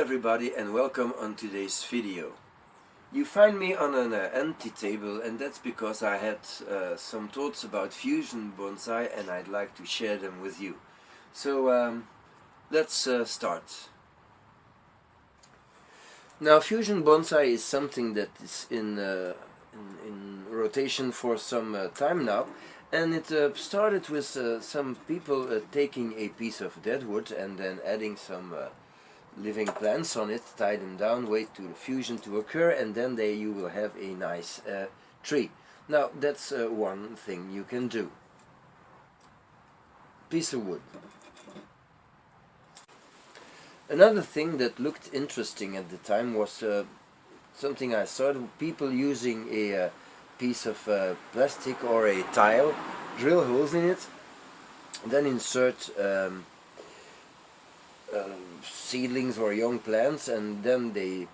everybody and welcome on today's video. You find me on an empty table, and that's because I had some thoughts about fusion bonsai and I'd like to share them with you. So let's start. Now, fusion bonsai is something that is in rotation for some time now, and it started with some people taking a piece of dead wood and then adding some living plants on it, tie them down, wait to the fusion to occur, and then you will have a nice tree. Now that's one thing you can do. Piece of wood. Another thing that looked interesting at the time was something I saw, people using a piece of plastic or a tile, drill holes in it, then insert seedlings or young plants, and then they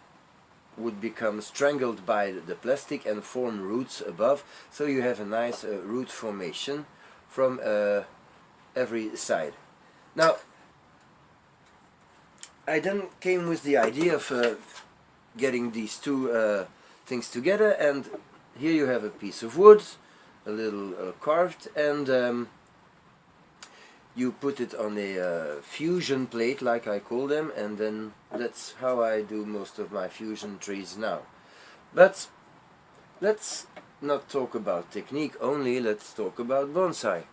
would become strangled by the plastic and form roots above, so you have a nice root formation from every side. Now I then came with the idea of getting these two things together, and here you have a piece of wood, a little carved, and you put it on a fusion plate, like I call them, and then that's how I do most of my fusion trees now. But let's not talk about technique only, let's talk about bonsai.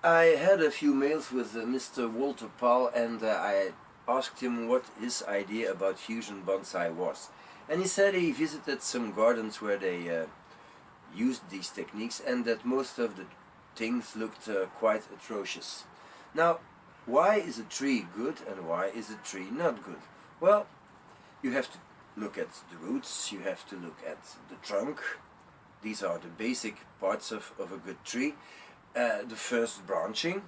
I had a few mails with Mr. Walter Paul, and I asked him what his idea about fusion bonsai was. And he said he visited some gardens where they used these techniques, and that most of the things looked quite atrocious. Now, why is a tree good and why is a tree not good? Well, you have to look at the roots, you have to look at the trunk. These are the basic parts of a good tree. The first branching,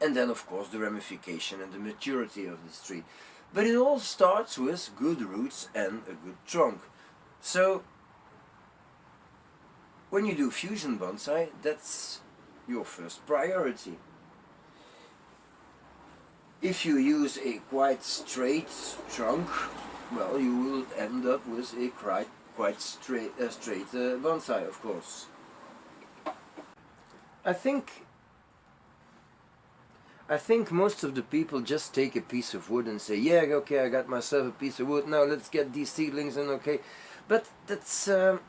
and then of course the ramification and the maturity of this tree. But it all starts with good roots and a good trunk. So when you do fusion bonsai, that's your first priority. If you use a quite straight trunk, well, you will end up with a quite straight bonsai, of course. I think most of the people just take a piece of wood and say, yeah, okay, I got myself a piece of wood, now let's get these seedlings and okay. But that's a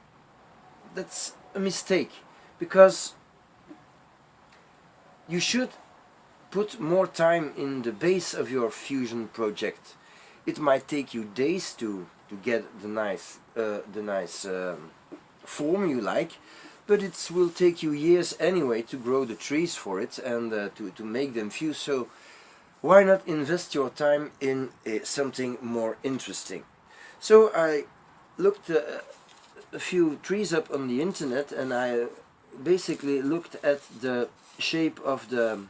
mistake, because you should put more time in the base of your fusion project. It might take you days to get the nice form you like, but it will take you years anyway to grow the trees for it and to make them fuse. So why not invest your time in something more interesting? So I looked a few trees up on the internet, and I basically looked at the shape of the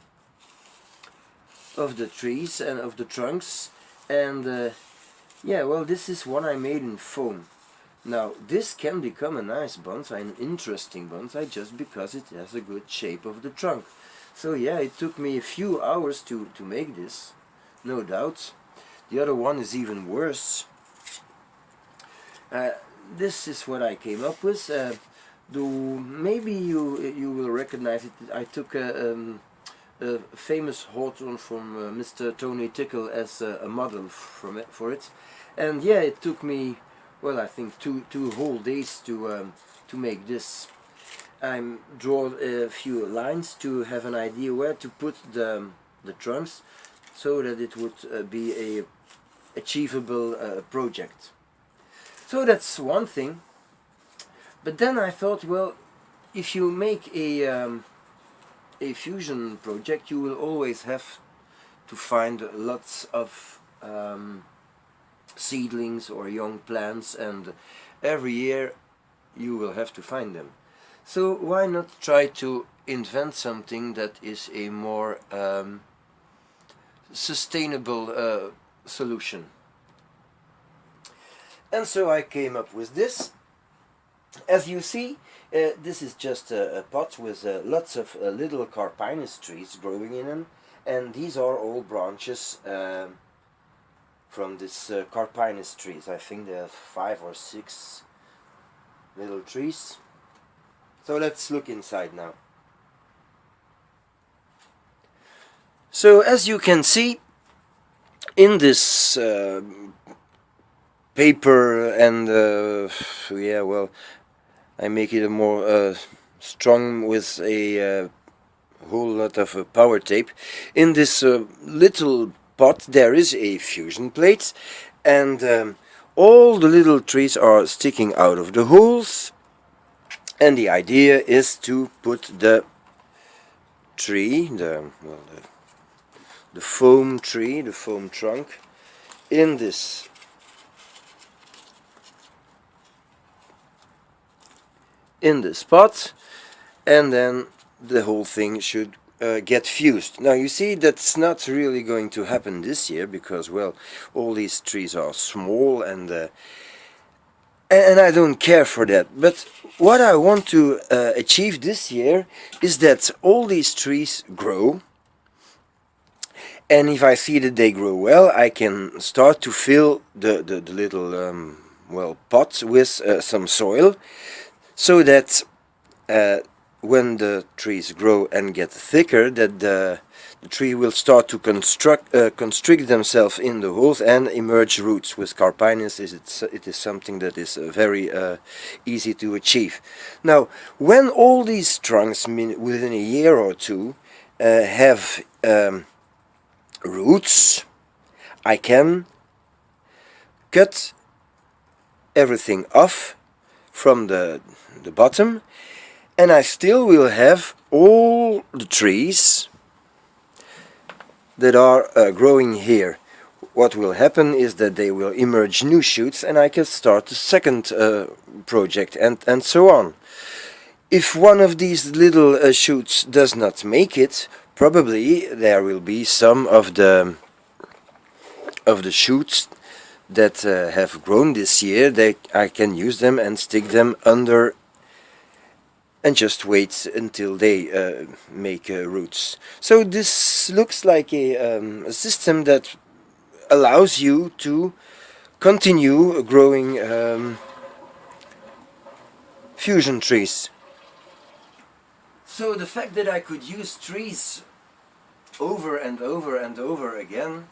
trees and of the trunks, and yeah, well, this is one I made in foam. Now this can become a nice bonsai, an interesting bonsai, just because it has a good shape of the trunk. So yeah, it took me a few hours to make this, no doubt. The other one is even worse. This is what I came up with. Maybe you will recognize it. I took a famous hawthorn from Mr. Tony Tickle as a model for it, and yeah, it took me, well, I think two whole days to make this. I draw a few lines to have an idea where to put the trunks, so that it would be a achievable project. So that's one thing. But then I thought, well, if you make a fusion project, you will always have to find lots of seedlings or young plants, and every year you will have to find them. So why not try to invent something that is a more sustainable solution? And so I came up with this. As you see, this is just a pot with lots of little Carpinus trees growing in them, and these are all branches from this Carpinus trees. I think there are 5 or 6 little trees. So let's look inside now. So as you can see, in this paper, and yeah, well, I make it more strong with a whole lot of power tape. In this little pot there is a fusion plate, and all the little trees are sticking out of the holes, and the idea is to put the tree, the foam tree, the foam trunk, in this pot, and then the whole thing should get fused. Now you see that's not really going to happen this year because, well, all these trees are small, and I don't care for that. But what I want to achieve this year is that all these trees grow, and if I see that they grow well, I can start to fill the little well, pot with some soil, so that when the trees grow and get thicker, that the tree will start to constrict themselves in the holes and emerge roots. With Carpinus, it is something that is very easy to achieve. Now, when all these trunks within a year or two have roots, I can cut everything off from the bottom, and I still will have all the trees that are growing here. What will happen is that they will emerge new shoots, and I can start a second project, and so on. If one of these little shoots does not make it, probably there will be some of the shoots that have grown this year. I can use them and stick them under and just wait until they make roots. So this looks like a system that allows you to continue growing fusion trees. So the fact that I could use trees over and over and over again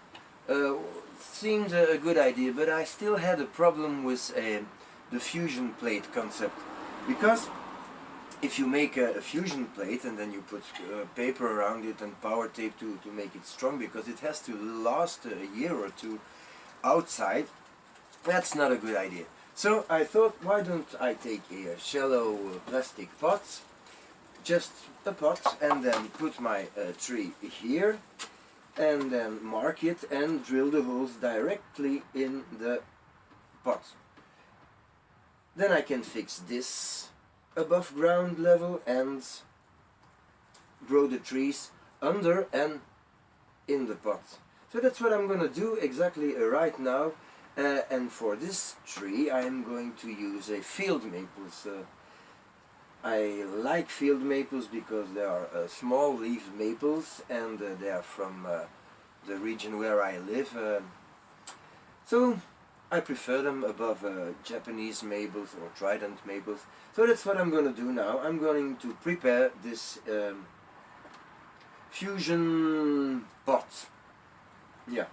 seemed a good idea, but I still had a problem with the fusion plate concept, because if you make a fusion plate and then you put paper around it and power tape to make it strong, because it has to last a year or two outside, that's not a good idea. So I thought, why don't I take a shallow plastic pot, just a pot, and then put my tree here, and then mark it and drill the holes directly in the pot. Then I can fix this above ground level and grow the trees under and in the pot. So that's what I'm going to do exactly right now, and for this tree I am going to use a field maples. I like field maples because they are small leaf maples, and they are from the region where I live, so I prefer them above Japanese maples or trident maples. So that's what I'm going to do now. I'm going to prepare this fusion pot. Yeah.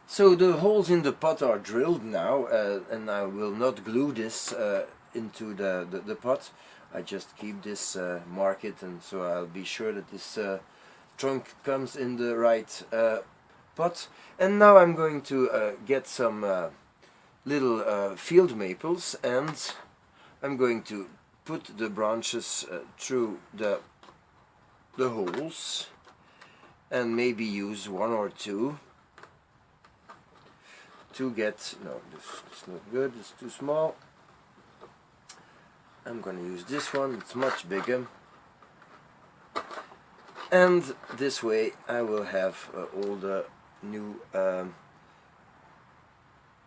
So the holes in the pot are drilled now, and I will not glue this into the pot. I just keep this, mark it, and so I'll be sure that this trunk comes in the right pot. And now I'm going to get some little field maples, and I'm going to put the branches through the holes, and maybe use one or two to get, no, this is not good, it's too small. I'm going to use this one, it's much bigger, and this way I will have all the new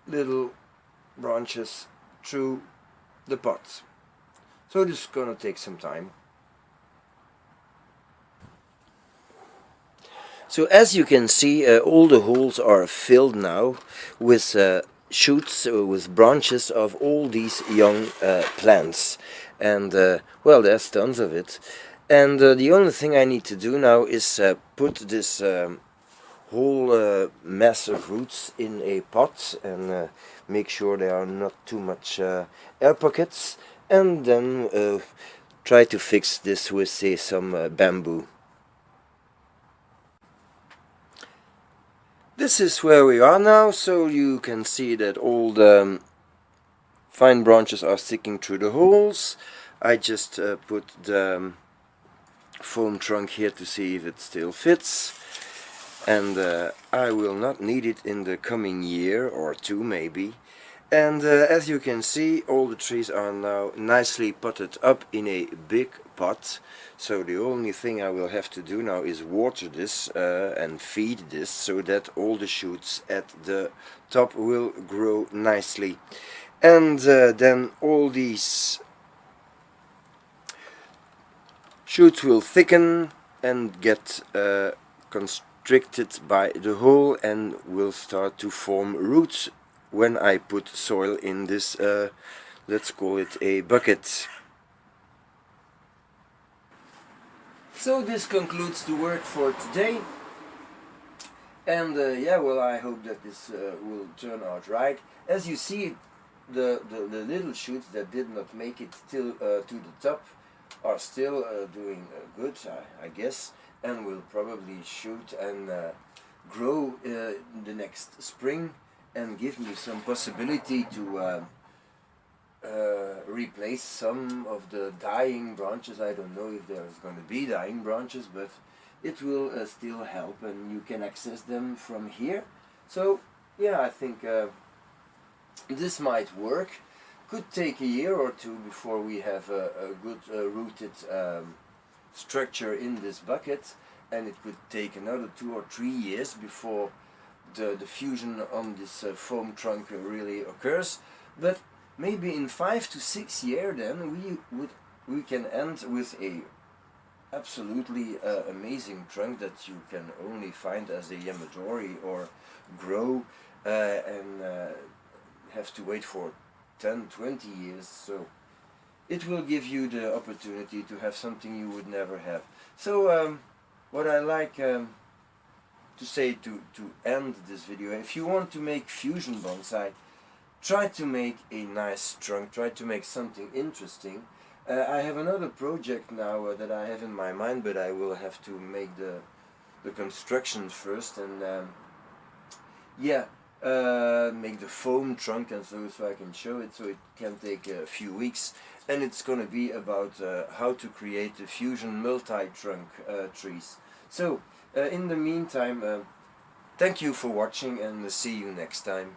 little branches through the pot. So this is going to take some time. So as you can see, all the holes are filled now with shoots, with branches of all these young plants. And well, there's tons of it. And the only thing I need to do now is put this whole mass of roots in a pot and make sure there are not too much air pockets, and then try to fix this with, say, some bamboo. This is where we are now, so you can see that all the fine branches are sticking through the holes. I just put the foam trunk here to see if it still fits, and I will not need it in the coming year or two maybe. And as you can see, all the trees are now nicely potted up in a big pot. So the only thing I will have to do now is water this and feed this, so that all the shoots at the top will grow nicely. And then all these shoots will thicken and get constricted by the hole and will start to form roots when I put soil in this, let's call it a bucket. So this concludes the work for today, and yeah, well, I hope that this will turn out right. As you see, the little shoots that did not make it till to the top are still doing good, I guess, and will probably shoot and grow the next spring, and give me some possibility to replace some of the dying branches. I don't know if there's going to be dying branches, but it will still help, and you can access them from here. So yeah, I think this might work. Could take a year or two before we have a good rooted structure in this bucket, and it could take another 2 or 3 years before the fusion on this foam trunk really occurs. But maybe in 5 to 6 years then we can end with a absolutely amazing trunk that you can only find as a Yamadori or grow and have to wait for 10-20 years. So it will give you the opportunity to have something you would never have. So what I like to say to end this video, if you want to make fusion bonsai, try to make a nice trunk, try to make something interesting. I have another project now that I have in my mind, but I will have to make the construction first, and yeah, make the foam trunk and so I can show it. So it can take a few weeks, and it's going to be about how to create the fusion multi-trunk trees. So in the meantime, thank you for watching, and see you next time.